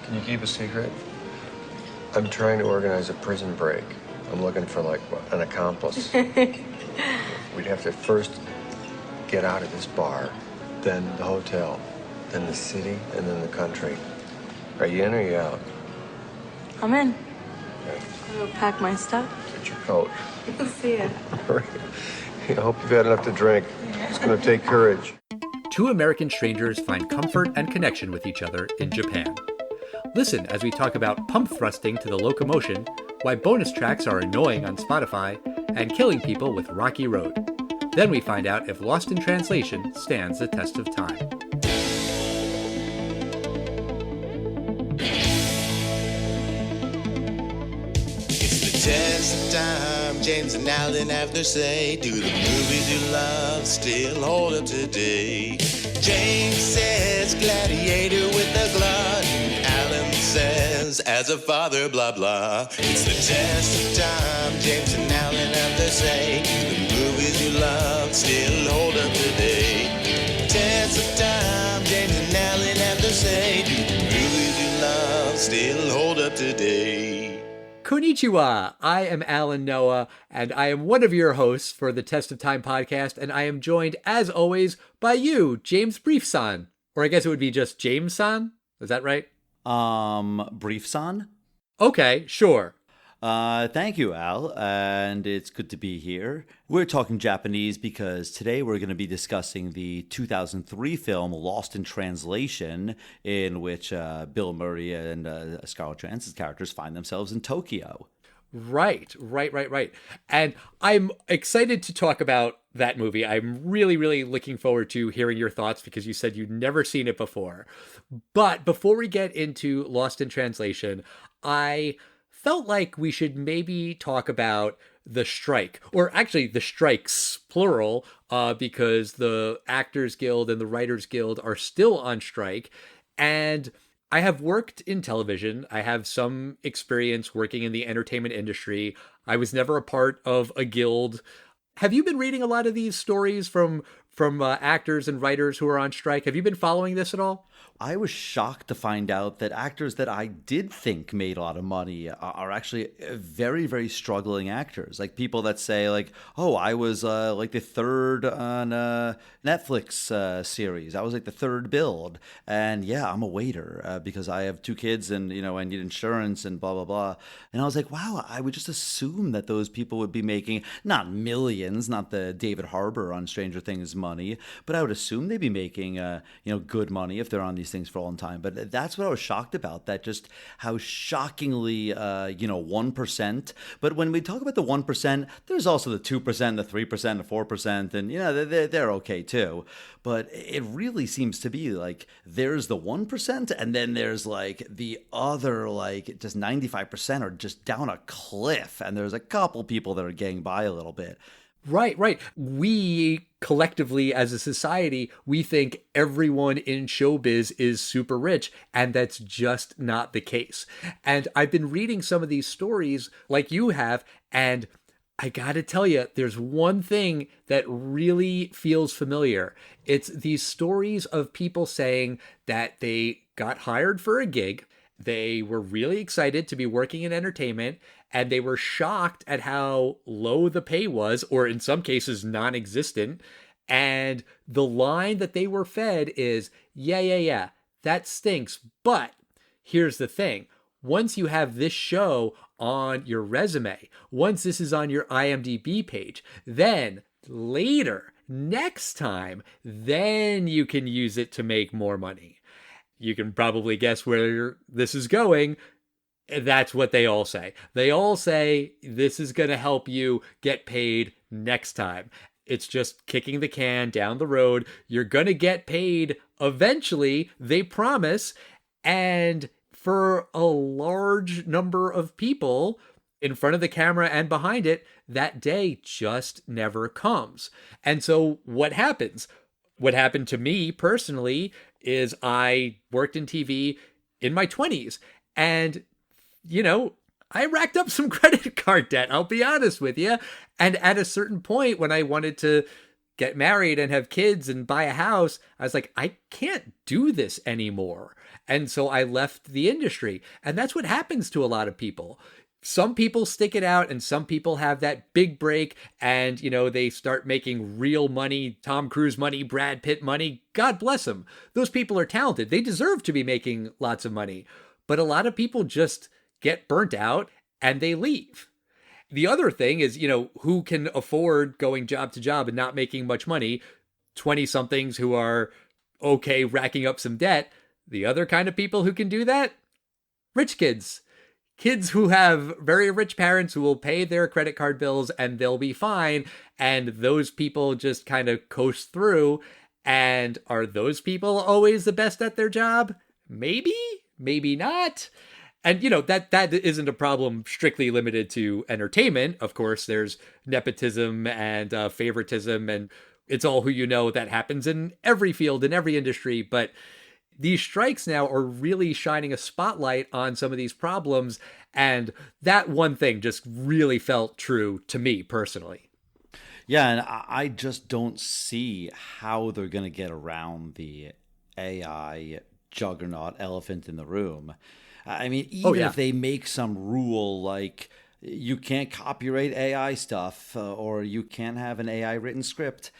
Can you keep a secret? I'm trying to organize a prison break. I'm looking for, like, an accomplice. We'd have to first get out of this bar, then the hotel, then the city, and then the country. Are you in or you out? I'm in. Okay. I'll go pack my stuff. Get your coat. See ya. I hope you've had enough to drink. It's going to take courage. Two American strangers find comfort and connection with each other in Japan. Listen as we talk about pump thrusting to the Loco-Motion, why bonus tracks are annoying on Spotify, and killing people with Rocky Road. Then we find out if Lost in Translation stands the test of time. It's the test of time, James and Alan have their say. Do the movies you love still hold up today? James says Gladiator with a glut. Alan says as a father, blah blah. It's the test of time, James and Alan have their say. Do the movies you love still hold up today? Test of time, James and Alan have their say. Do the movies you love still hold up today? Konnichiwa! I am Alan Noah, and I am one of your hosts for the Test of Time podcast, and I am joined, as always, by you, James Briefson. Or I guess it would be just James-san? Is that right? Briefson? Okay, sure. Thank you, Al, and it's good to be here. We're talking Japanese because today we're going to be discussing the 2003 film Lost in Translation, in which Bill Murray and Scarlett Johansson's characters find themselves in Tokyo. Right. And I'm excited to talk about that movie. I'm really looking forward to hearing your thoughts because you said you'd never seen it before. But before we get into Lost in Translation, I felt like we should maybe talk about the strike, or actually the strikes, plural, because the Actors Guild and the Writers Guild are still on strike. And I have worked in television. I have some experience working in the entertainment industry. I was never a part of a guild. Have you been reading a lot of these stories from actors and writers who are on strike? Have you been following this at all? I was shocked to find out that actors that I did think made a lot of money are actually very struggling actors. Like people that say like, oh, I was like the third on a Netflix series. I was like the third build. And yeah, I'm a waiter because I have two kids and, you know, I need insurance and blah, blah, blah. And I was like, wow, I would just assume that those people would be making not millions, not the David Harbour on Stranger Things money, but I would assume they'd be making, good money if they're on these things for a long time. But that's what I was shocked about, that just how shockingly 1%. But when we talk about the 1%, there's also the 2%, the 3%, the 4%, and they're okay too. But it really seems to be like there's the 1% and then there's like the other like just 95% are just down a cliff, and there's a couple people that are getting by a little bit. Right. We collectively as a society, we think everyone in showbiz is super rich, and that's just not the case. And I've been reading some of these stories like you have, and I gotta tell you, there's one thing that really feels familiar. It's these stories of people saying that they got hired for a gig, they were really excited to be working in entertainment, and they were shocked at how low the pay was, or in some cases non-existent. And the line that they were fed is, yeah, that stinks. But here's the thing. Once you have this show on your resume, once this is on your IMDb page, then later, next time, then you can use it to make more money. You can probably guess where this is going. That's what they all say. They all say this is going to help you get paid next time. It's just kicking the can down the road. You're going to get paid eventually, they promise. And for a large number of people in front of the camera and behind it, that day just never comes. And so what happens? What happened to me personally is I worked in TV in my 20s, and I racked up some credit card debt, I'll be honest with you. And at a certain point when I wanted to get married and have kids and buy a house, I was like, I can't do this anymore. And so I left the industry. And that's what happens to a lot of people. Some people stick it out and some people have that big break and, they start making real money, Tom Cruise money, Brad Pitt money. God bless them. Those people are talented. They deserve to be making lots of money. But a lot of people just get burnt out and they leave. The other thing is, who can afford going job to job and not making much money? 20-somethings who are okay racking up some debt. The other kind of people who can do that? Rich kids. Kids who have very rich parents who will pay their credit card bills and they'll be fine. And those people just kind of coast through. And are those people always the best at their job? Maybe, maybe not. And, that isn't a problem strictly limited to entertainment. Of course, there's nepotism and favoritism, and it's all who you know. That happens in every field, in every industry. But these strikes now are really shining a spotlight on some of these problems. And that one thing just really felt true to me personally. Yeah, and I just don't see how they're going to get around the AI juggernaut elephant in the room. I mean, even if they make some rule like you can't copyright AI stuff or you can't have an AI written script,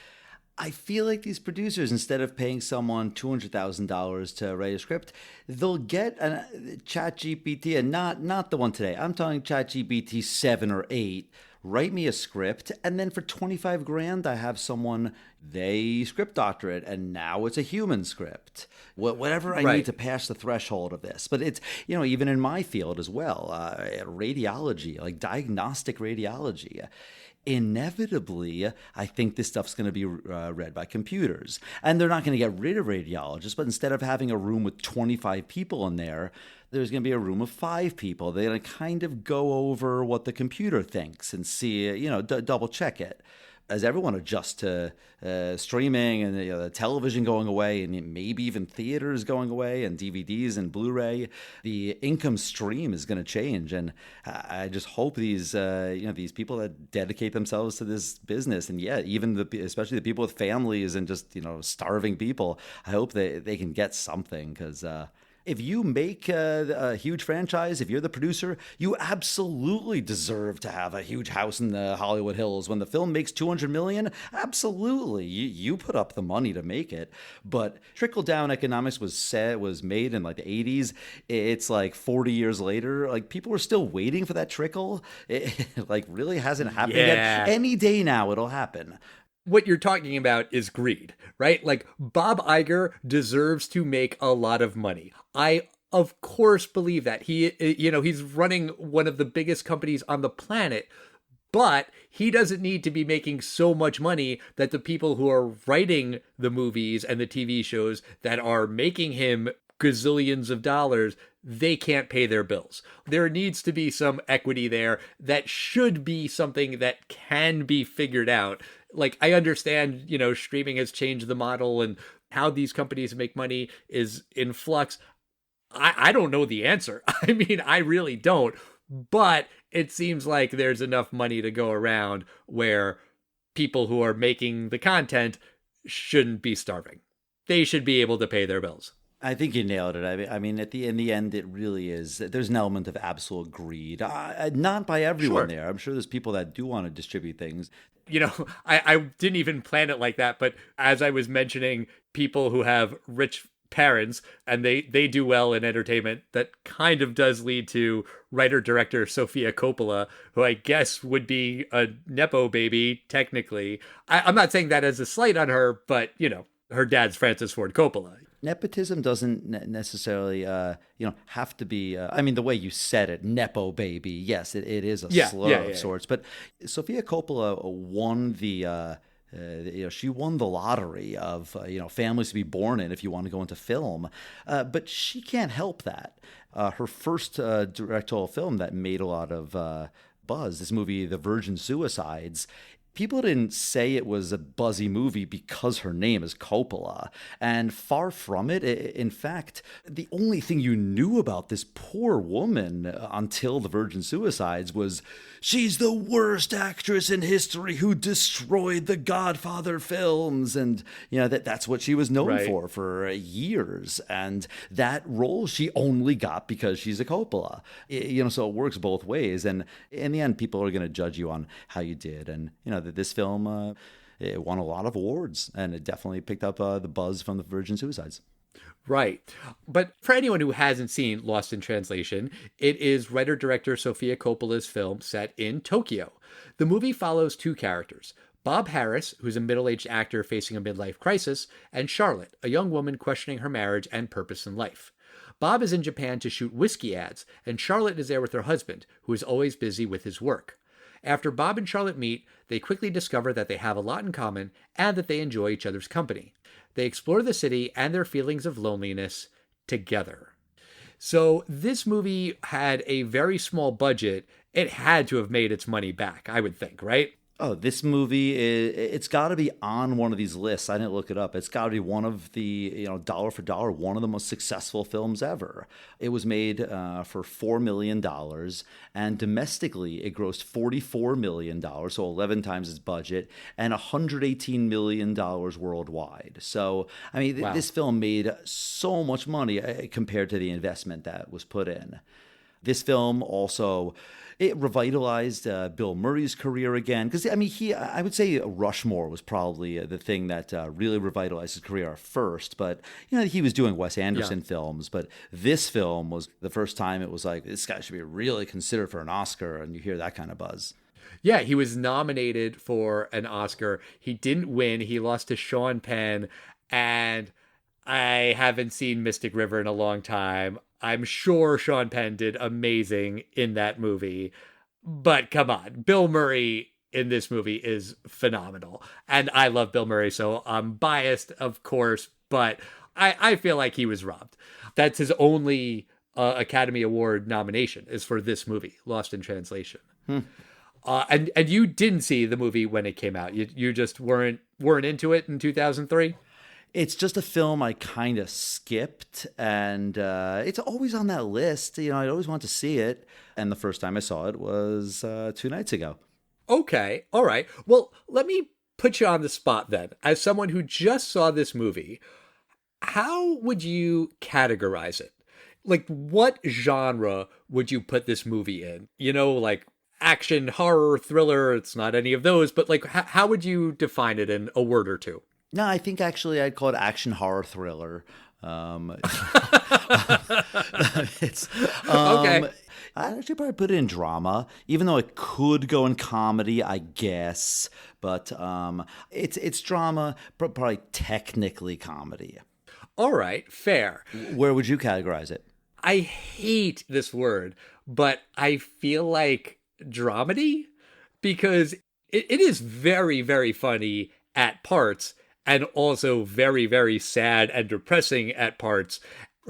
I feel like these producers, instead of paying someone $200,000 to write a script, they'll get a ChatGPT, and not the one today. I'm talking ChatGPT 7 or 8. Write me a script, and then for $25,000, I have someone, they script doctor it, and now it's a human script. Whatever I need to pass the threshold of this. But it's, even in my field as well, radiology, like diagnostic radiology. Inevitably, I think this stuff's going to be read by computers. And they're not going to get rid of radiologists, but instead of having a room with 25 people in there, there's going to be a room of 5 people. They're going to kind of go over what the computer thinks and see, double check it. As everyone adjusts to streaming and the television going away and maybe even theaters going away and DVDs and Blu-ray, the income stream is going to change. And I just hope these these people that dedicate themselves to this business, and even especially the people with families and just starving people, I hope they can get something, because if you make a huge franchise, if you're the producer, you absolutely deserve to have a huge house in the Hollywood Hills. When the film makes $200 million, absolutely, you put up the money to make it. But trickle-down economics was made in like the 80s. It's like 40 years later. Like, people are still waiting for that trickle. It like really hasn't happened yet. Any day now it'll happen. What you're talking about is greed, right? Like, Bob Iger deserves to make a lot of money. I, of course, believe that. He's running one of the biggest companies on the planet, but he doesn't need to be making so much money that the people who are writing the movies and the TV shows that are making him gazillions of dollars, they can't pay their bills. There needs to be some equity there. That should be something that can be figured out. Like, I understand, streaming has changed the model and how these companies make money is in flux. I don't know the answer. I mean, I really don't. But it seems like there's enough money to go around where people who are making the content shouldn't be starving. They should be able to pay their bills. I think you nailed it. I mean, in the end, it really is. There's an element of absolute greed. Not by everyone there. I'm sure there's people that do want to distribute things. I didn't even plan it like that. But as I was mentioning, people who have rich parents and they do well in entertainment, that kind of does lead to writer-director Sofia Coppola, who I guess would be a Nepo baby, technically. I'm not saying that as a slight on her, but, her dad's Francis Ford Coppola. Nepotism doesn't necessarily, have to be. I mean, the way you said it, Nepo baby. Yes, it is a slur of sorts. But Sofia Coppola won she won the lottery of families to be born in if you want to go into film. But she can't help that. Her first directorial film that made a lot of buzz, this movie, The Virgin Suicides. people didn't say it was a buzzy movie because her name is Coppola. And far from it. In fact, the only thing you knew about this poor woman until The Virgin Suicides was she's the worst actress in history who destroyed the Godfather films. And, that's what she was known for years. And that role she only got because she's a Coppola. So it works both ways. And in the end, people are going to judge you on how you did. And, that this film, it won a lot of awards, and it definitely picked up the buzz from The Virgin Suicides. Right. But for anyone who hasn't seen Lost in Translation, it is writer-director Sofia Coppola's film set in Tokyo. The movie follows two characters, Bob Harris, who's a middle-aged actor facing a midlife crisis, and Charlotte, a young woman questioning her marriage and purpose in life. Bob is in Japan to shoot whiskey ads, and Charlotte is there with her husband, who is always busy with his work. After Bob and Charlotte meet, they quickly discover that they have a lot in common and that they enjoy each other's company. They explore the city and their feelings of loneliness together. So this movie had a very small budget. It had to have made its money back, I would think, right? Oh, this movie, it's got to be on one of these lists. I didn't look it up. It's got to be one of the, dollar for dollar, one of the most successful films ever. It was made for $4 million, and domestically it grossed $44 million, so 11 times its budget, and $118 million worldwide. So, I mean, Wow. This film made so much money compared to the investment that was put in. This film also... it revitalized Bill Murray's career again. Because, I would say Rushmore was probably the thing that really revitalized his career first. But, he was doing Wes Anderson films. But this film was the first time it was like, this guy should be really considered for an Oscar. And you hear that kind of buzz. Yeah, he was nominated for an Oscar. He didn't win. He lost to Sean Penn. And I haven't seen Mystic River in a long time. I'm sure Sean Penn did amazing in that movie. But come on, Bill Murray in this movie is phenomenal. And I love Bill Murray, so I'm biased, of course, but I feel like he was robbed. That's his only Academy Award nomination is for this movie, Lost in Translation. And you didn't see the movie when it came out. You just weren't into it in 2003? It's just a film I kind of skipped, and it's always on that list. I always want to see it. And the first time I saw it was 2 nights ago. Okay. All right. Well, let me put you on the spot then. As someone who just saw this movie, how would you categorize it? Like, what genre would you put this movie in? Like action, horror, thriller. It's not any of those, but like, how would you define it in a word or two? No, I think actually I'd call it action horror thriller. It's Okay. I'd actually probably put it in drama, even though it could go in comedy, I guess. But it's drama, but probably technically comedy. All right, fair. Where would you categorize it? I hate this word, but I feel like dramedy, because it is very, very funny at parts and also very, very sad and depressing at parts.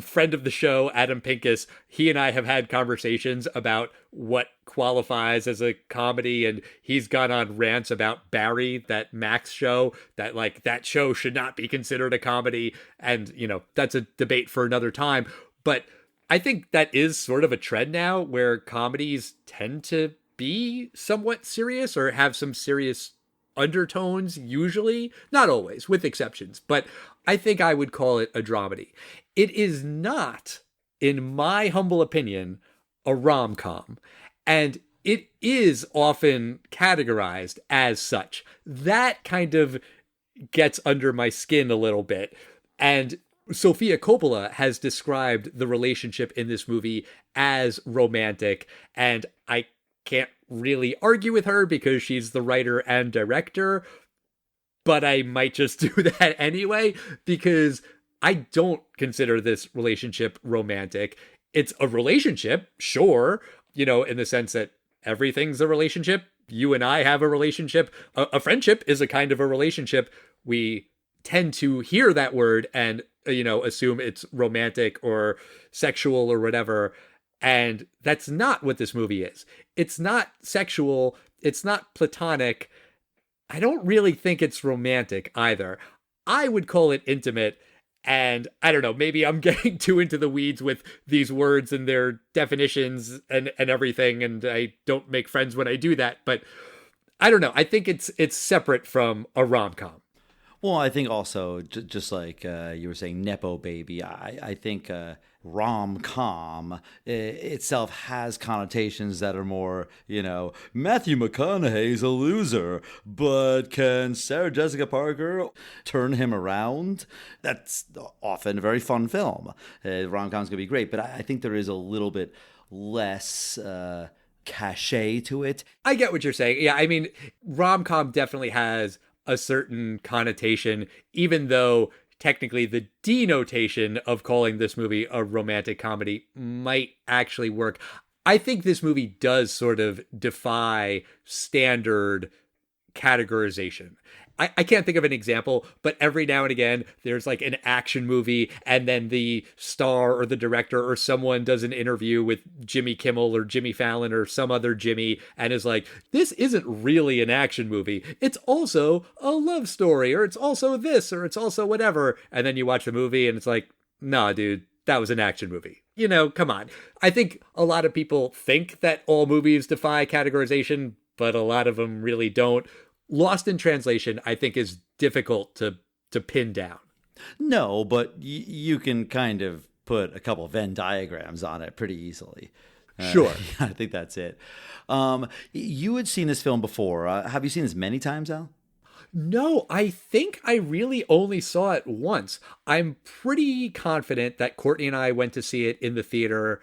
Friend of the show, Adam Pincus, he and I have had conversations about what qualifies as a comedy, and he's gone on rants about Barry, that Max show, that like that show should not be considered a comedy, and that's a debate for another time. But I think that is sort of a trend now where comedies tend to be somewhat serious or have some serious undertones, usually, not always, with exceptions, but I think I would call it a dramedy. It is not, in my humble opinion, a rom-com, and it is often categorized as such. That kind of gets under my skin a little bit, and Sofia Coppola has described the relationship in this movie as romantic, and I can't really argue with her because she's the writer and director, but I might just do that anyway because I don't consider this relationship romantic. It's a relationship, sure, in the sense that everything's a relationship. You and I have a relationship. A friendship is a kind of a relationship. We tend to hear that word and, assume it's romantic or sexual or whatever. And that's not what this movie is. It's not sexual. It's not platonic. I don't really think it's romantic either. I would call it intimate. And I don't know, maybe I'm getting too into the weeds with these words and their definitions and everything. And I don't make friends when I do that. But I don't know. I think it's separate from a rom-com. Well, I think also, just like you were saying, Nepo Baby, I think rom-com itself has connotations that are more, Matthew McConaughey's a loser, but can Sarah Jessica Parker turn him around? That's often a very fun film. Rom-com's going to be great, but I think there is a little bit less cachet to it. I get what you're saying. Yeah, I mean, rom-com definitely has a certain connotation, even though technically the denotation of calling this movie a romantic comedy might actually work. I think this movie does sort of defy standard categorization. I can't think of an example, but every now and again, there's like an action movie, and then the star or the director or someone does an interview with Jimmy Kimmel or Jimmy Fallon or some other Jimmy and is like, this isn't really an action movie. It's also a love story, or it's also this, or it's also whatever. And then you watch the movie and it's like, nah, dude, that was an action movie. Come on. I think a lot of people think that all movies defy categorization, but a lot of them really don't. Lost in Translation, I think, is difficult to pin down. No, but you can kind of put a couple Venn diagrams on it pretty easily. Sure. I think that's it. You had seen this film before. Have you seen this many times, Al? No, I think I really only saw it once. I'm pretty confident that Courtney and I went to see it in the theater.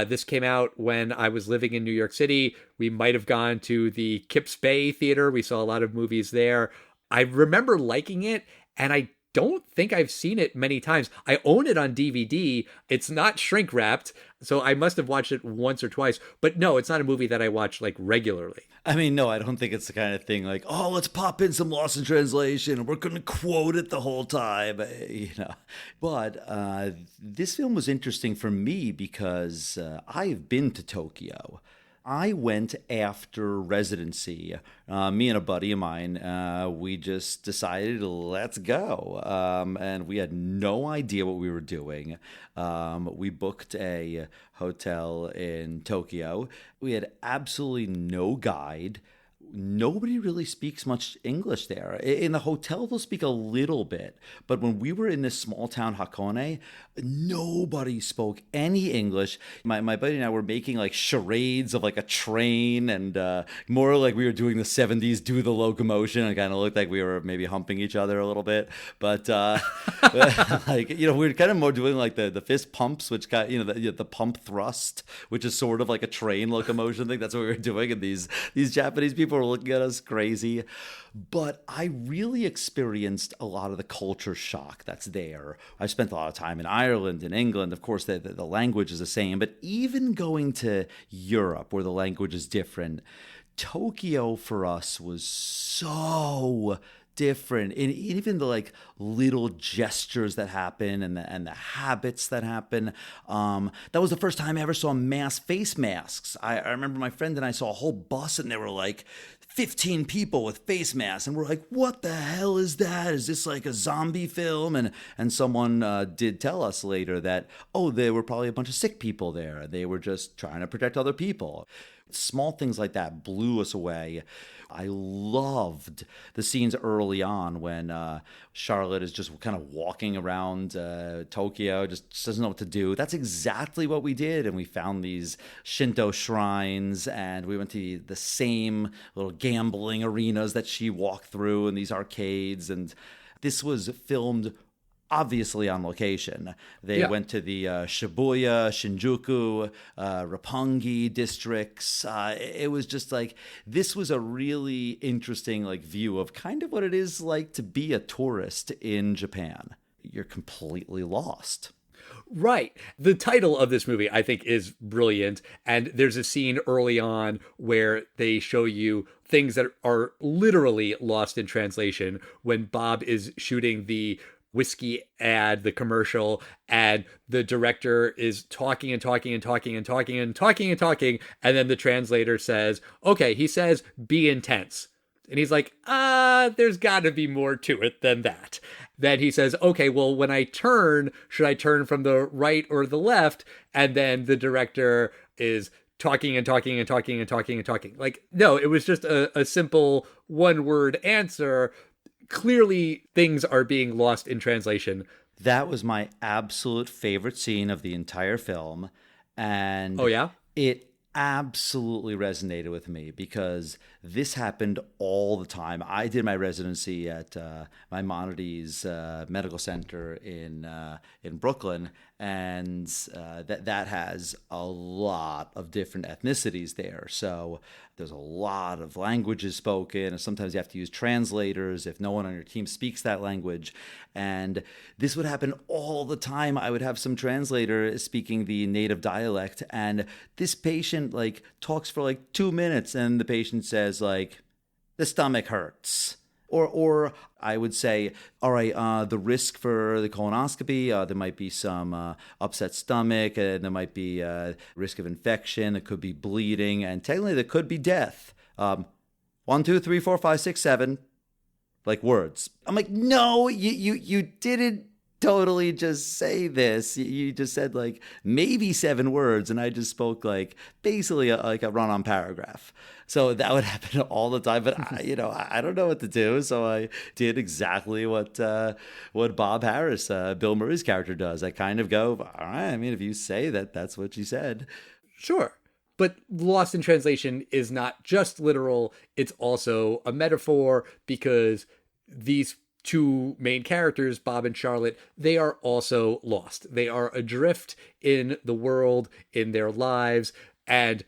This came out when I was living in New York City. We might have gone to the Kips Bay Theater. We saw a lot of movies there. I remember liking it, and I don't think I've seen it many times. I own it on DVD. It's not shrink wrapped, so I must have watched it once or twice. But no, it's not a movie that I watch like regularly. I mean, no, I don't think it's the kind of thing like, oh, let's pop in some Lost in Translation and we're going to quote it the whole time, But this film was interesting for me because I've been to Tokyo. I went after residency. Me and a buddy of mine, we just decided, let's go. And we had no idea what we were doing. We booked a hotel in Tokyo. We had absolutely no guide. Nobody really speaks much English there. In the hotel, they'll speak a little bit. But when we were in this small town, Hakone, nobody spoke any English. My buddy and I were making like charades of like a train and more like we were doing the 70s do the Loco-Motion. It kind of looked like we were maybe humping each other a little bit. But we were kind of more doing like the fist pumps, which got, the pump thrust, which is sort of like a train locomotion thing. That's what we were doing. And these Japanese people were looking at us crazy. But I really experienced a lot of the culture shock that's there. I spent a lot of time in Ireland and England. Of course, the language is the same. But even going to Europe, where the language is different, Tokyo for us was so different. And even the like little gestures that happen and the habits that happen. That was the first time I ever saw mass face masks. I remember my friend and I saw a whole bus and there were like 15 people with face masks, and we're like, what the hell is that? Is this like a zombie film? And someone did tell us later that, there were probably a bunch of sick people there. They were just trying to protect other people. Small things like that blew us away. I loved the scenes early on when Charlotte is just kind of walking around Tokyo, just doesn't know what to do. That's exactly what we did. And we found these Shinto shrines, and we went to the same little gambling arenas that she walked through and these arcades. And this was filmed obviously on location. They went to the Shibuya, Shinjuku, Roppongi districts. It was just like, this was a really interesting like view of kind of what it is like to be a tourist in Japan. You're completely lost. Right. The title of this movie, I think, is brilliant. And there's a scene early on where they show you things that are literally lost in translation when Bob is shooting the whiskey ad, the commercial, and the director is talking and talking and talking and talking and talking and talking, and then the translator says, okay, he says, be intense. And he's like, there's got to be more to it than that. Then he says, okay, well, when I turn, should I turn from the right or the left? And then the director is talking and talking and talking and talking and talking. Like, no, it was just a simple one-word answer. Clearly, things are being lost in translation. That was my absolute favorite scene of the entire film. And oh, yeah? It absolutely resonated with me because this happened all the time. I did my residency at Maimonides Medical Center in Brooklyn, and that has a lot of different ethnicities there. So there's a lot of languages spoken, and sometimes you have to use translators if no one on your team speaks that language. And this would happen all the time. I would have some translator speaking the native dialect, and this patient like talks for like 2 minutes, and the patient says like, the stomach hurts. Or I would say, all right, the risk for the colonoscopy, there might be some upset stomach, and there might be risk of infection, there could be bleeding, and technically there could be death. 1, 2, 3, 4, 5, 6, 7, like words. I'm like, no, you didn't totally just say this. You just said like maybe 7 words, and I just spoke like basically like a run-on paragraph. So that would happen all the time, but I don't know what to do. So I did exactly what Bob Harris, Bill Murray's character, does. I kind of go, all right, I mean, if you say that, that's what you said. Sure. But lost in translation is not just literal. It's also a metaphor, because these two main characters, Bob and Charlotte, they are also lost. They are adrift in the world, in their lives, and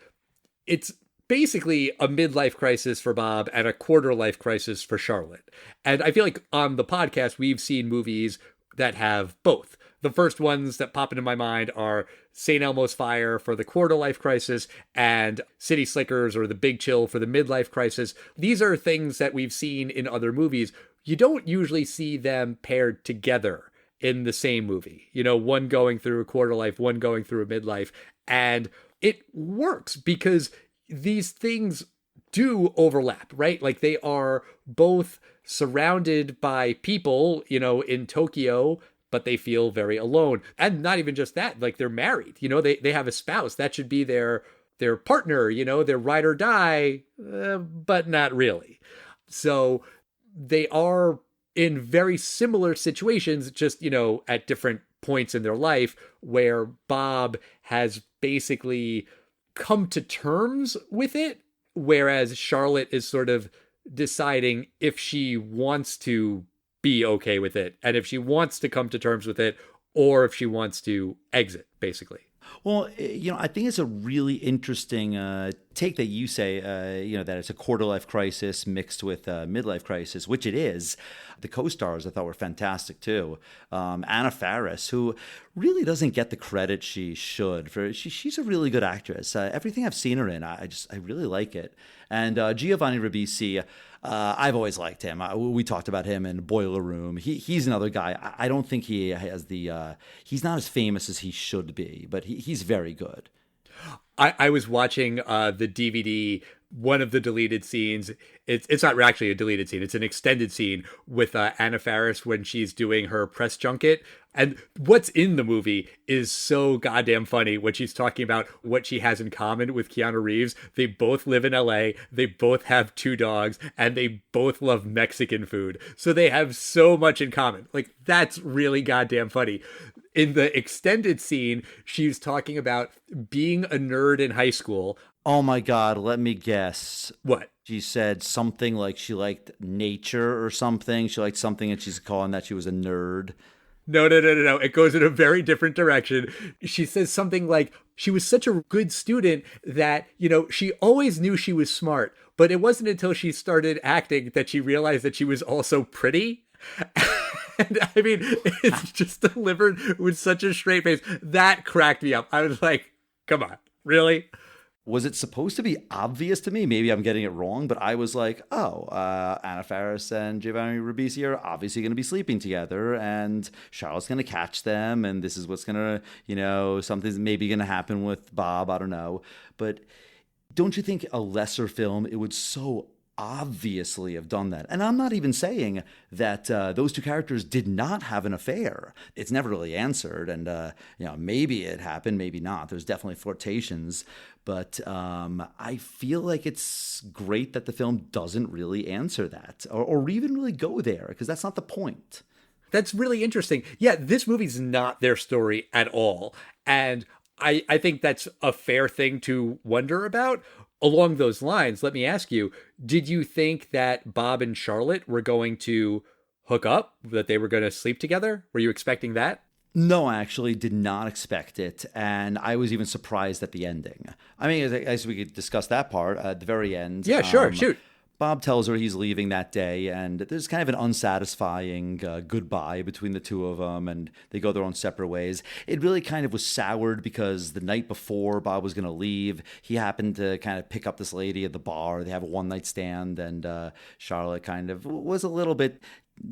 it's basically a midlife crisis for Bob and a quarter life crisis for Charlotte. And I feel like on the podcast, we've seen movies that have both. The first ones that pop into my mind are St. Elmo's Fire for the quarter life crisis and City Slickers or The Big Chill for the midlife crisis. These are things that we've seen in other movies. You don't usually see them paired together in the same movie. You know, one going through a quarter life, one going through a midlife. And it works because these things do overlap, right? Like they are both surrounded by people, you know, in Tokyo, but they feel very alone. And not even just that, like they're married, you know, they have a spouse. That should be their partner, you know, their ride or die, but not really. So they are in very similar situations, just, you know, at different points in their life, where Bob has basically come to terms with it, whereas Charlotte is sort of deciding if she wants to be okay with it and if she wants to come to terms with it or if she wants to exit, basically. Well, you know, I think it's a really interesting take that you say, you know, that it's a quarter-life crisis mixed with a midlife crisis, which it is. The co-stars I thought were fantastic, too. Anna Faris, who really doesn't get the credit she should. She's a really good actress. Everything I've seen her in, I really like it. And Giovanni Ribisi, I've always liked him. We talked about him in Boiler Room. He's another guy. I don't think he has the he's not as famous as he should be, but he's very good. I was watching the DVD, one of the deleted scenes. It's not actually a deleted scene. It's an extended scene with Anna Faris when she's doing her press junket. And what's in the movie is so goddamn funny when she's talking about what she has in common with Keanu Reeves. They both live in LA. They both have 2 dogs, and they both love Mexican food. So they have so much in common. Like, that's really goddamn funny. In the extended scene, she's talking about being a nerd in high school. Oh my God, let me guess. What? She said something like she liked nature or something. She liked something and she's calling that she was a nerd. No. It goes in a very different direction. She says something like she was such a good student that, you know, she always knew she was smart, but it wasn't until she started acting that she realized that she was also pretty. And I mean, it's just delivered with such a straight face. That cracked me up. I was like, come on, really? Was it supposed to be obvious to me? Maybe I'm getting it wrong, but I was like, oh, Anna Faris and Giovanni Ribisi are obviously going to be sleeping together, and Charlotte's going to catch them, and this is what's going to, you know, something's maybe going to happen with Bob. I don't know. But don't you think a lesser film, it would so obviously have done that. And I'm not even saying that those two characters did not have an affair. It's never really answered. And, maybe it happened, maybe not. There's definitely flirtations. But I feel like it's great that the film doesn't really answer that or even really go there, because that's not the point. That's really interesting. Yeah, this movie's not their story at all. And I think that's a fair thing to wonder about. Along those lines, let me ask you, did you think that Bob and Charlotte were going to hook up, that they were going to sleep together? Were you expecting that? No, I actually did not expect it, and I was even surprised at the ending. I mean, as we could discuss that part at the very end. Yeah, sure, shoot. Bob tells her he's leaving that day, and there's kind of an unsatisfying goodbye between the two of them, and they go their own separate ways. It really kind of was soured because the night before Bob was going to leave, he happened to kind of pick up this lady at the bar. They have a one-night stand, and Charlotte kind of was a little bit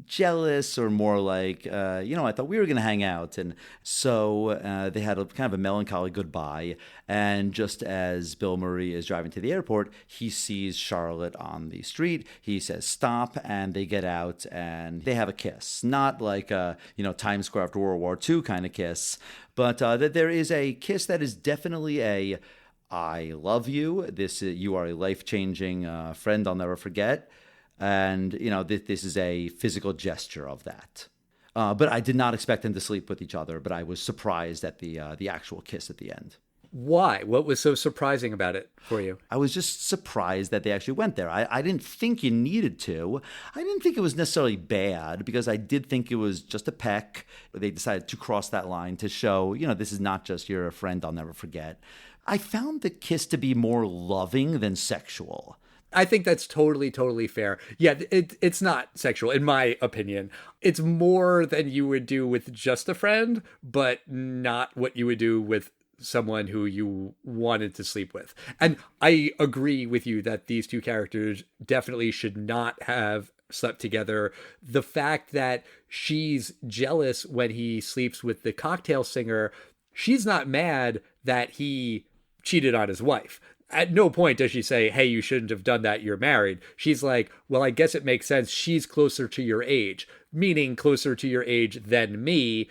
jealous, or more like, I thought we were going to hang out. And so they had a kind of a melancholy goodbye. And just as Bill Murray is driving to the airport, he sees Charlotte on the street. He says, stop, and they get out and they have a kiss. Not like Times Square after World War II kind of kiss, but that there is a kiss that is definitely a I love you. You are a life-changing friend I'll never forget. And, this is a physical gesture of that. But I did not expect them to sleep with each other, but I was surprised at the actual kiss at the end. Why? What was so surprising about it for you? I was just surprised that they actually went there. I didn't think you needed to. I didn't think it was necessarily bad, because I did think it was just a peck. They decided to cross that line to show, this is not just you're a friend I'll never forget. I found the kiss to be more loving than sexual. I think that's totally, totally fair. Yeah, it's not sexual, in my opinion. It's more than you would do with just a friend, but not what you would do with someone who you wanted to sleep with. And I agree with you that these two characters definitely should not have slept together. The fact that she's jealous when he sleeps with the cocktail singer, she's not mad that he cheated on his wife. At no point does she say, hey, you shouldn't have done that, you're married. She's like, well, I guess it makes sense. She's closer to your age, meaning closer to your age than me.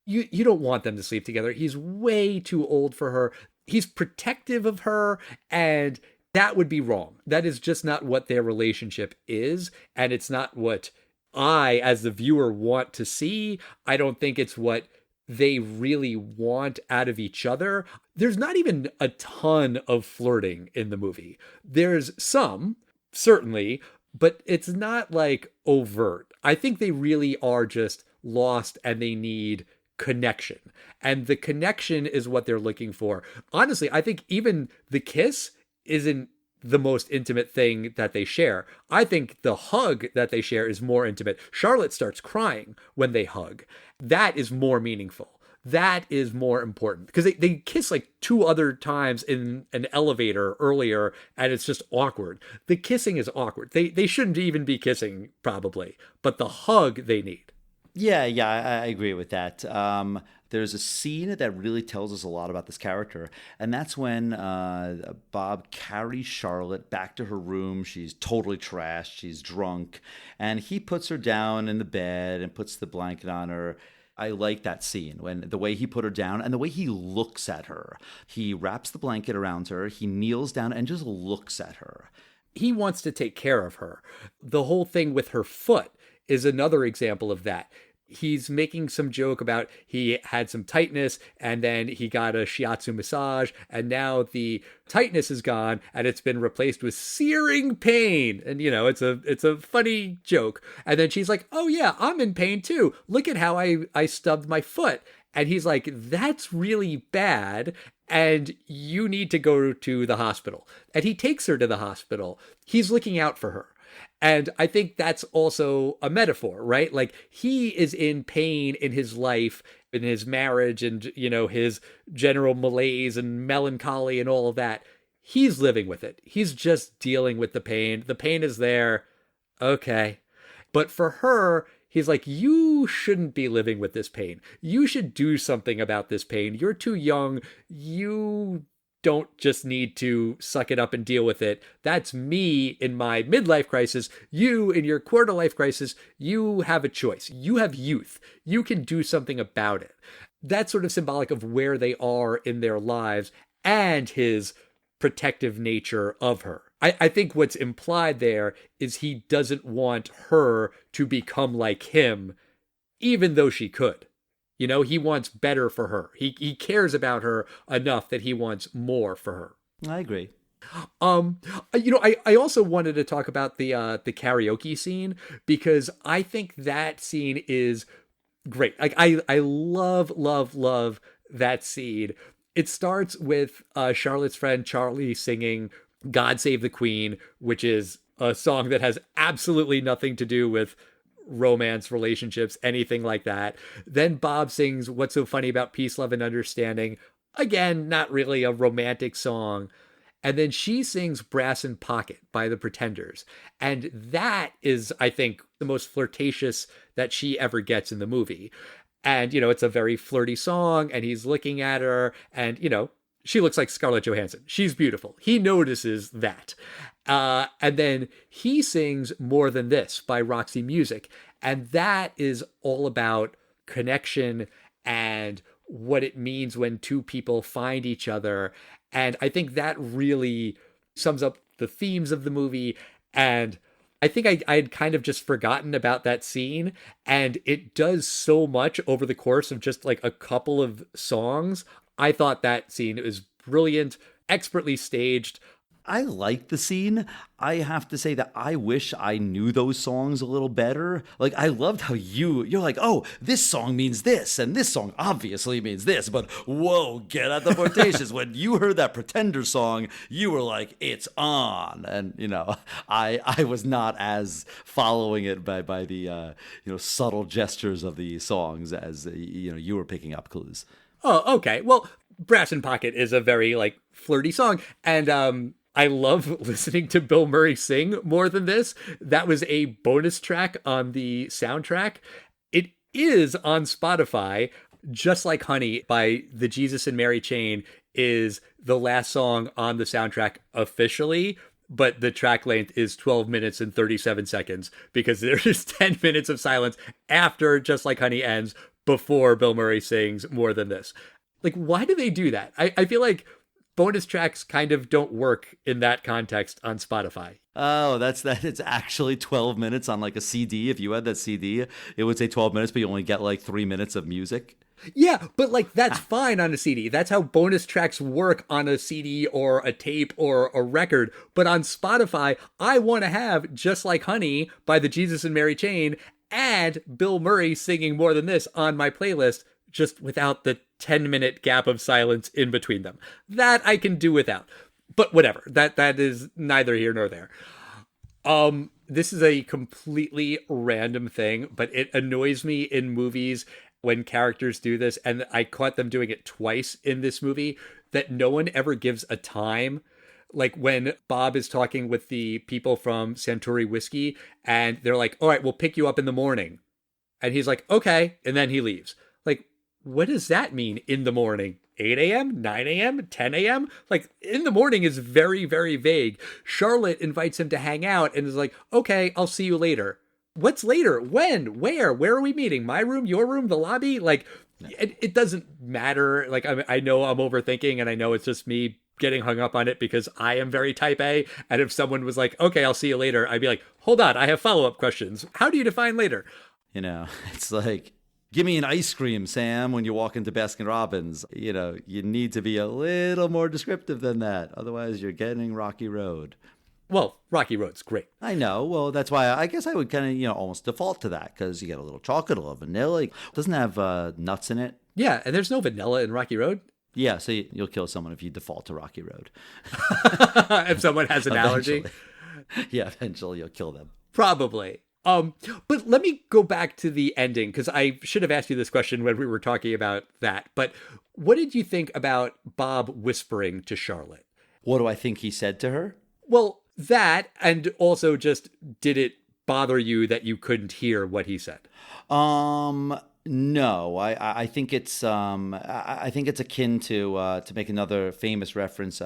You don't want them to sleep together. He's way too old for her. He's protective of her, and that would be wrong. That is just not what their relationship is, and it's not what I, as the viewer, want to see. I don't think it's what they really want out of each other. There's not even a ton of flirting in the movie. There's some, certainly, but it's not like overt. I think they really are just lost and they need connection. And the connection is what they're looking for. Honestly, I think even the kiss isn't the most intimate thing that they share. I think the hug that they share is more intimate. Charlotte starts crying when they hug. That is more meaningful. That is more important, because they kiss like 2 other times in an elevator earlier, and it's just awkward. The kissing is awkward. They shouldn't even be kissing, probably, but the hug they need. Yeah, I agree with that. There's a scene that really tells us a lot about this character, and that's when Bob carries Charlotte back to her room. She's totally trashed. She's drunk, and he puts her down in the bed and puts the blanket on her. I like that scene, when the way he put her down and the way he looks at her. He wraps the blanket around her, he kneels down and just looks at her. He wants to take care of her. The whole thing with her foot is another example of that. He's making some joke about he had some tightness and then he got a shiatsu massage and now the tightness is gone and it's been replaced with searing pain. And, it's a funny joke. And then she's like, oh yeah, I'm in pain too. Look at how I stubbed my foot. And he's like, that's really bad. And you need to go to the hospital. And he takes her to the hospital. He's looking out for her. And I think that's also a metaphor, right? Like, he is in pain in his life, in his marriage, and, his general malaise and melancholy and all of that. He's living with it. He's just dealing with the pain. The pain is there. Okay. But for her, he's like, you shouldn't be living with this pain. You should do something about this pain. You're too young. You don't just need to suck it up and deal with it. That's me in my midlife crisis. You in your quarter life crisis, you have a choice. You have youth. You can do something about it. That's sort of symbolic of where they are in their lives and his protective nature of her. I think what's implied there is he doesn't want her to become like him, even though she could. You know, he wants better for her. He cares about her enough that he wants more for her. I agree. I also wanted to talk about the karaoke scene, because I think that scene is great. Like I love that scene. It starts with Charlotte's friend Charlie singing God Save the Queen, which is a song that has absolutely nothing to do with romance, relationships, anything like that. Then Bob sings What's So Funny About Peace, Love, and Understanding. Again, not really a romantic song. And then she sings Brass and Pocket by the Pretenders. And that is, I think, the most flirtatious that she ever gets in the movie. And, it's a very flirty song, and he's looking at her, and, she looks like Scarlett Johansson. She's beautiful. He notices that. And then he sings More Than This by Roxy Music. And that is all about connection and what it means when two people find each other. And I think that really sums up the themes of the movie. And I think I had kind of just forgotten about that scene. And it does so much over the course of just like a couple of songs. I thought that scene was brilliant, expertly staged. I like the scene. I have to say that I wish I knew those songs a little better. Like, I loved how you're like, oh, this song means this, and this song obviously means this, but whoa, get out the quotations. When you heard that Pretender song, you were like, it's on. And, I was not as following it by the, subtle gestures of the songs as, you were picking up clues. Oh, okay. Well, Brass and Pocket is a very, flirty song. And I love listening to Bill Murray sing More Than This. That was a bonus track on the soundtrack. It is on Spotify. Just Like Honey by the Jesus and Mary Chain is the last song on the soundtrack officially. But the track length is 12 minutes and 37 seconds because there's 10 minutes of silence after Just Like Honey ends before Bill Murray sings More Than This. Like, why do they do that? I feel like bonus tracks kind of don't work in that context on Spotify. Oh, that's that. It's actually 12 minutes on like a CD. If you had that CD, it would say 12 minutes, but you only get like 3 minutes of music. Yeah, but that's fine on a CD. That's how bonus tracks work on a CD or a tape or a record. But on Spotify, I want to have Just Like Honey by the Jesus and Mary Chain and Bill Murray singing More Than This on my playlist, just without the 10-minute gap of silence in between them. That I can do without. But whatever. That is neither here nor there. This is a completely random thing, but it annoys me in movies when characters do this, and I caught them doing it twice in this movie, that no one ever gives a time. Like when Bob is talking with the people from Suntory Whiskey, and they're like, all right, we'll pick you up in the morning. And he's like, okay. And then he leaves. Like, what does that mean in the morning? 8 a.m., 9 a.m., 10 a.m.? Like, in the morning is very, very vague. Charlotte invites him to hang out and is like, okay, I'll see you later. What's later? When? Where? Where are we meeting? My room? Your room? The lobby? Like, it doesn't matter. Like, I know I'm overthinking, and I know it's just me getting hung up on it because I am very type A. And if someone was like, okay, I'll see you later, I'd be like, hold on, I have follow-up questions. How do you define later? It's like, give me an ice cream, Sam, when you walk into Baskin Robbins. You need to be a little more descriptive than that. Otherwise, you're getting Rocky Road. Well, Rocky Road's great. I know. Well, that's why I guess I would kind of, almost default to that because you get a little chocolate, a little vanilla. It doesn't have nuts in it. Yeah, and there's no vanilla in Rocky Road. Yeah, so you'll kill someone if you default to Rocky Road. If someone has an allergy. Yeah, eventually you'll kill them. Probably. But let me go back to the ending, because I should have asked you this question when we were talking about that. But what did you think about Bob whispering to Charlotte? What do I think he said to her? Well, that, and also just, did it bother you that you couldn't hear what he said? No, I think it's I think it's akin to make another famous reference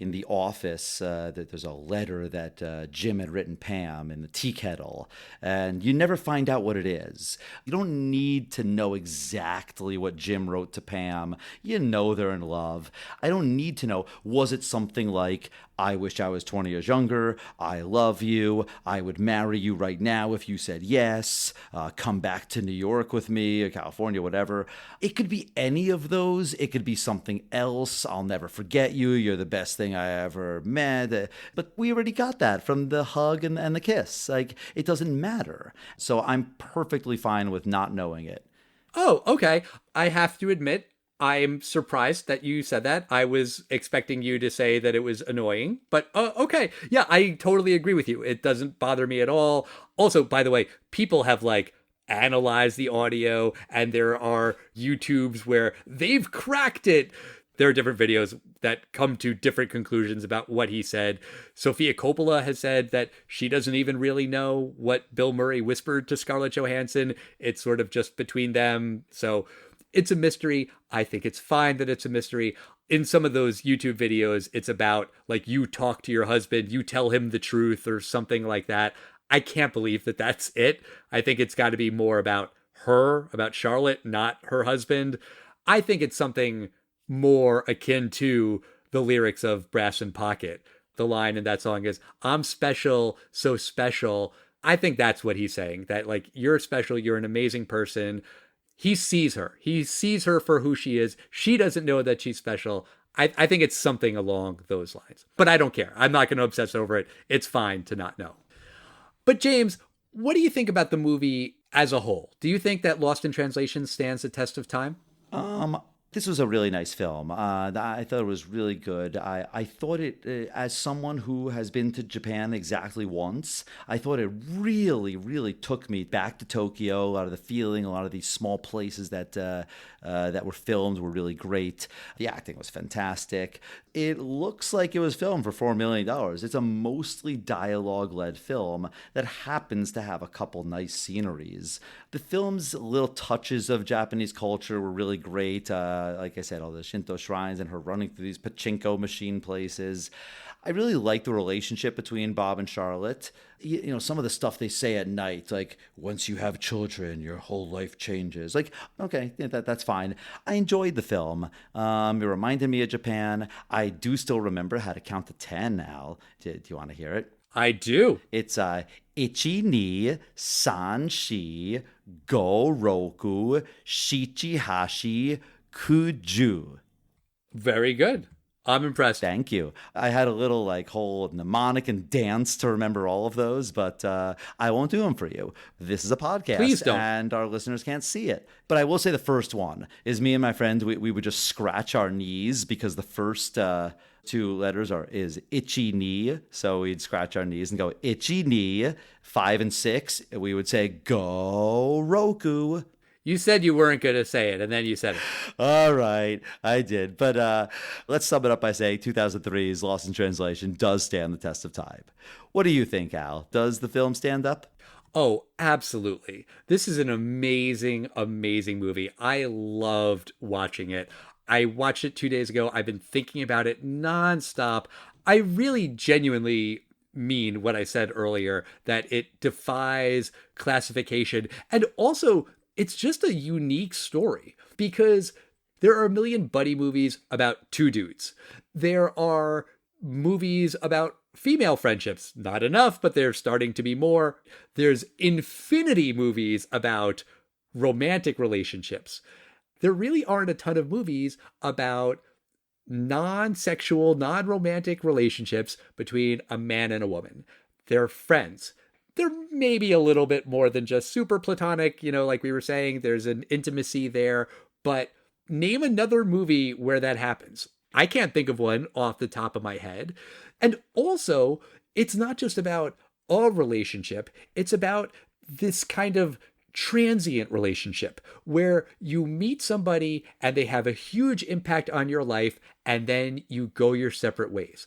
in The Office. That there's a letter that Jim had written Pam in the tea kettle, and you never find out what it is. You don't need to know exactly what Jim wrote to Pam. You know they're in love. I don't need to know, was it something like, I wish I was 20 years younger, I love you, I would marry you right now if you said yes, come back to New York with me, or California, whatever. It could be any of those. It could be something else. I'll never forget you, you're the best thing I ever met. But we already got that from the hug and the kiss. Like, it doesn't matter. So I'm perfectly fine with not knowing it. Oh, okay. I have to admit, I'm surprised that you said that. I was expecting you to say that it was annoying, but okay. Yeah, I totally agree with you. It doesn't bother me at all. Also, by the way, people have like analyzed the audio, and there are YouTubes where they've cracked it. There are different videos that come to different conclusions about what he said. Sofia Coppola has said that she doesn't even really know what Bill Murray whispered to Scarlett Johansson. It's sort of just between them. So it's a mystery. I think it's fine that it's a mystery. In some of those YouTube videos, it's about like, you talk to your husband, you tell him the truth or something like that. I can't believe that that's it. I think it's got to be more about her, about Charlotte, not her husband. I think it's something more akin to the lyrics of Brass in Pocket. The line in that song is, I'm special, so special. I think that's what he's saying, that like, you're special, you're an amazing person. He sees her. He sees her for who she is. She doesn't know that she's special. I think it's something along those lines. But I don't care. I'm not going to obsess over it. It's fine to not know. But James, what do you think about the movie as a whole? Do you think that Lost in Translation stands the test of time? This was a really nice film. I thought it was really good. I thought it, as someone who has been to Japan exactly once, I thought it really, really took me back to Tokyo. A lot of the feeling, a lot of these small places that were filmed were really great. The acting was fantastic. It looks like it was filmed for $4 million. It's a mostly dialogue-led film that happens to have a couple nice sceneries. The film's little touches of Japanese culture were really great. Like I said, all the Shinto shrines and her running through these pachinko machine places. I really like the relationship between Bob and Charlotte. You know, some of the stuff they say at night, like, once you have children, your whole life changes. Like, okay, yeah, that's fine. I enjoyed the film. It reminded me of Japan. I do still remember how to count to 10 now. Do you want to hear it? I do. It's ichi ni san shi go roku shichi hashi kuju. Very good. I'm impressed. Thank you. I had a little like whole mnemonic and dance to remember all of those, but I won't do them for you. This is a podcast. Please don't. And our listeners can't see it. But I will say the first one is me and my friend, we would just scratch our knees because the first two letters is ichi ni. So we'd scratch our knees and go ichi ni. 5 and 6, we would say go Roku. You said you weren't going to say it, and then you said it. All right, I did. But let's sum it up by saying 2003's Lost in Translation does stand the test of time. What do you think, Al? Does the film stand up? Oh, absolutely. This is an amazing, amazing movie. I loved watching it. I watched it 2 days ago. I've been thinking about it nonstop. I really genuinely mean what I said earlier, that it defies classification. And also, it's just a unique story because there are a million buddy movies about two dudes. There are movies about female friendships. Not enough, but they're starting to be more. There's infinity movies about romantic relationships. There really aren't a ton of movies about non-sexual, non-romantic relationships between a man and a woman. They're friends. They're maybe a little bit more than just super platonic, you know, like we were saying, there's an intimacy there, but name another movie where that happens. I can't think of one off the top of my head. And also, it's not just about a relationship, it's about this kind of transient relationship where you meet somebody and they have a huge impact on your life and then you go your separate ways.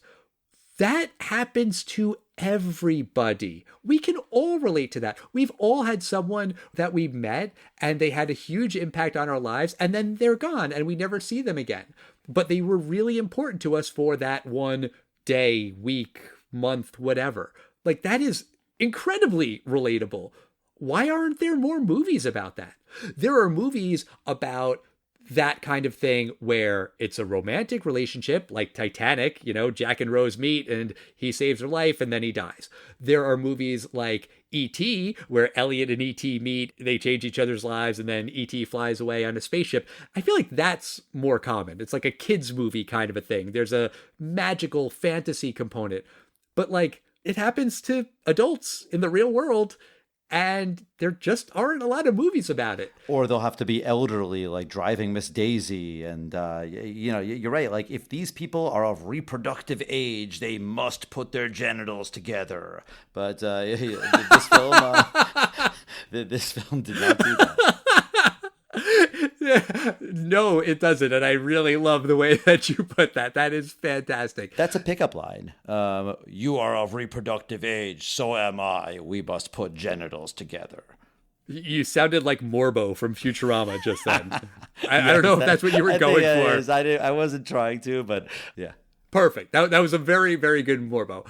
That happens to everybody. We can all relate to that. We've all had someone that we met and they had a huge impact on our lives and then they're gone and we never see them again. But they were really important to us for that one day, week, month, whatever. Like, that is incredibly relatable. Why aren't there more movies about that? There are movies about that kind of thing where it's a romantic relationship, like Titanic, Jack and Rose meet and he saves her life and then he dies. There are movies like E.T., where Elliot and E.T. meet, they change each other's lives, and then E.T. flies away on a spaceship. I feel like that's more common. It's like a kid's movie kind of a thing. There's a magical fantasy component. But like, it happens to adults in the real world, and there just aren't a lot of movies about it. Or they'll have to be elderly, like Driving Miss Daisy. And, you're right. Like, if these people are of reproductive age, they must put their genitals together. But this film, this film did not do that. No, it doesn't. And I really love the way that you put that. That is fantastic. That's a pickup line. You are of reproductive age, so am I. We must put genitals together. You sounded like Morbo from Futurama just then. I don't know if that's what you were going for. I wasn't trying to, but yeah. Perfect. That was a very, very good Morbo.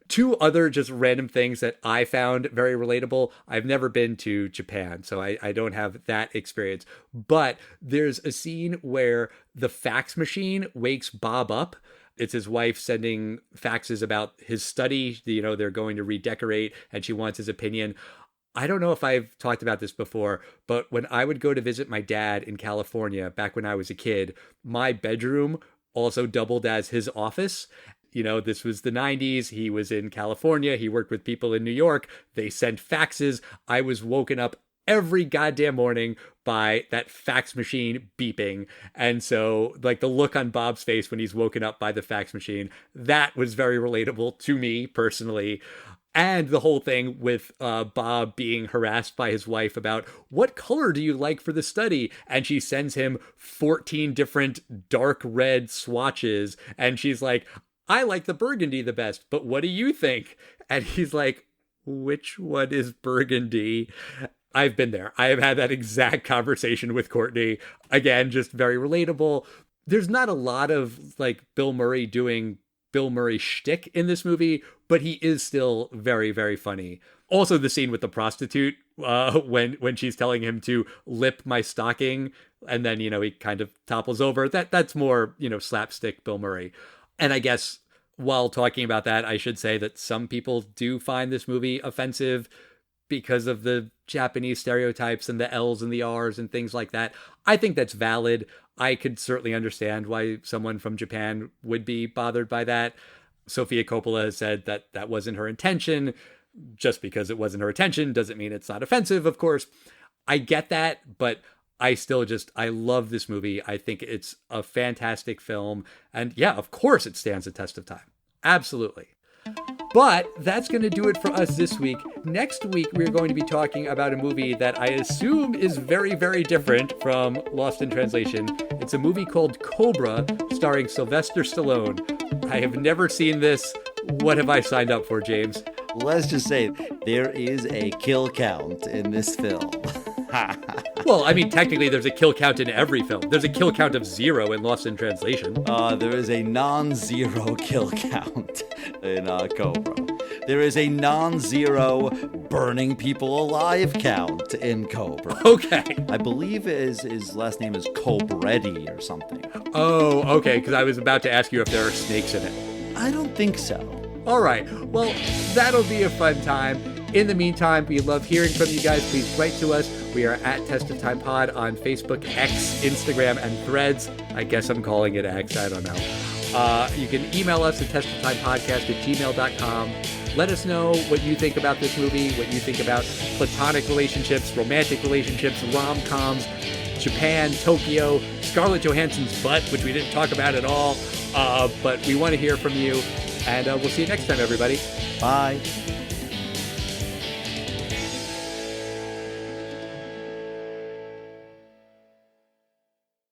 Two other just random things that I found very relatable. I've never been to Japan, so I don't have that experience. But there's a scene where the fax machine wakes Bob up. It's his wife sending faxes about his study. They're going to redecorate, and she wants his opinion. I don't know if I've talked about this before, but when I would go to visit my dad in California back when I was a kid, my bedroom also doubled as his office. This was the 90s. He was in California. He worked with people in New York. They sent faxes. I was woken up every goddamn morning by that fax machine beeping. And so, like, the look on Bob's face when he's woken up by the fax machine, that was very relatable to me personally. And the whole thing with Bob being harassed by his wife about, what color do you like for the study? And she sends him 14 different dark red swatches. And she's like, I like the burgundy the best, but what do you think? And he's like, which one is burgundy? I've been there. I have had that exact conversation with Courtney. Again, just very relatable. There's not a lot of like Bill Murray doing Bill Murray shtick in this movie, but he is still very, very funny. Also, the scene with the prostitute when she's telling him to lip my stocking, and then he kind of topples over. That's more slapstick Bill Murray. And I guess while talking about that, I should say that some people do find this movie offensive because of the Japanese stereotypes and the L's and the R's and things like that. I think that's valid. I could certainly understand why someone from Japan would be bothered by that. Sofia Coppola has said that that wasn't her intention. Just because it wasn't her intention doesn't mean it's not offensive, of course. I get that, but I love this movie. I think it's a fantastic film. And yeah, of course it stands the test of time. Absolutely. But that's going to do it for us this week. Next week, we're going to be talking about a movie that I assume is very, very different from Lost in Translation. It's a movie called Cobra, starring Sylvester Stallone. I have never seen this. What have I signed up for, James? Let's just say there is a kill count in this film. Well, I mean, technically, there's a kill count in every film. There's a kill count of 0 in Lost in Translation. There is a non-zero kill count in Cobra. There is a non-zero burning people alive count in Cobra. Okay. I believe his last name is Cobretti or something. Oh, okay, because I was about to ask you if there are snakes in it. I don't think so. All right. Well, that'll be a fun time. In the meantime, we love hearing from you guys. Please write to us. We are at Test of Time Pod on Facebook, X, Instagram, and Threads. I guess I'm calling it X. I don't know. You can email us at testoftimepodcast@gmail.com. Let us know what you think about this movie, what you think about platonic relationships, romantic relationships, rom-coms, Japan, Tokyo, Scarlett Johansson's butt, which we didn't talk about at all. But we want to hear from you. And we'll see you next time, everybody. Bye.